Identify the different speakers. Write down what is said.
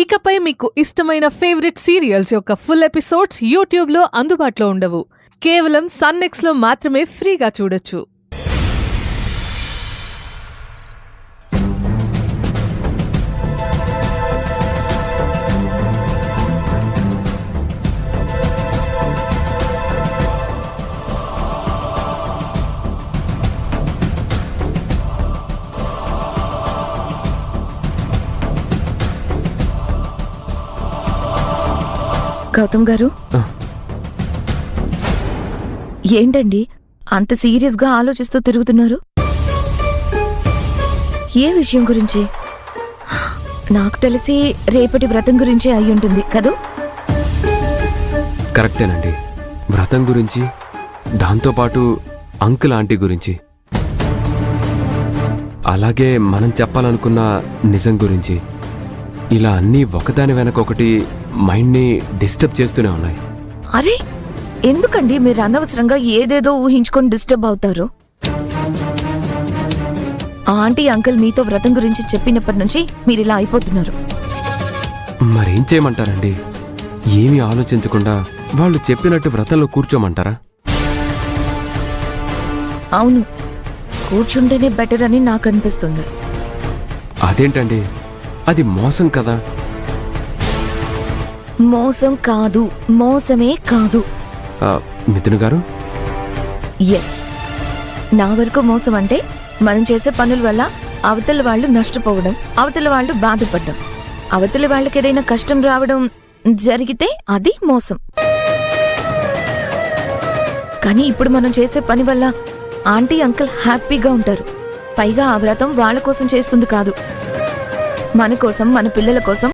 Speaker 1: ఇకపై మీకు ఇష్టమైన ఫేవరెట్ సీరియల్స్ యొక్క ఫుల్ ఎపిసోడ్స్ యూట్యూబ్లో అందుబాటులో ఉండవు. కేవలం సన్నెక్స్లో మాత్రమే ఫ్రీగా చూడొచ్చు.
Speaker 2: గౌతమ్ గారు, ఏంటండి అంత సీరియస్గా ఆలోచిస్తూ తిరుగుతున్నారు? ఏ విషయం గురించి? నాకు తెలిసి రేపటి వ్రతం గురించి అయి ఉంటుంది కదూ?
Speaker 3: కరెక్టేనండి. వ్రతం గురించి, దాంతోపాటు అంకుల్ ఆంటీ గురించి, అలాగే మనం చెప్పాలనుకున్న నిజం గురించి, ఇలా అన్నీ ఒకదాని వెనకొకటి మైండ్ని డిస్టర్బ్ చేస్తూనే ఉన్నాయి.
Speaker 2: అరే, ఎందుకండి మీరు అనవసరంగా ఏదేదో ఊహించుకొని డిస్టర్బ్ అవుతారు? ఆంటీ అంకుల్ మీతో వ్రతం గురించి చెప్పినప్పటి నుంచి మీరు ఇలా అయిపోతున్నారు.
Speaker 3: మరేం చేయమంటారండి? ఏమీ ఆలోచించకుండా వాళ్ళు చెప్పినట్టు వ్రతంలో కూర్చోమంటారా?
Speaker 2: అవును, కూర్చుంటేనే బెటర్ అని నాకు అనిపిస్తుంది.
Speaker 3: అదేంటండి, అది మోసం కదా.
Speaker 2: మోసం కాదు, మోసమే కాదు.
Speaker 3: మిథున్ గారు,
Speaker 2: ఎస్, నా వరకు మోసం అంటే మనం చేసే పనుల వల్ల అవతల వాళ్ళు నష్టపోవడం, అవతల వాళ్ళు బాధపడడం, అవతల వాళ్ళకి ఏదైనా కష్టం రావడం జరిగితే అది మోసం. కానీ ఇప్పుడు మనం చేసే పని వల్ల ఆంటీ అంకుల్ హ్యాపీగా ఉంటారు. పైగా ఆ వ్రతం వాళ్ళ కోసం చేస్తుంది కాదు, మన కోసం, మన పిల్లల కోసం,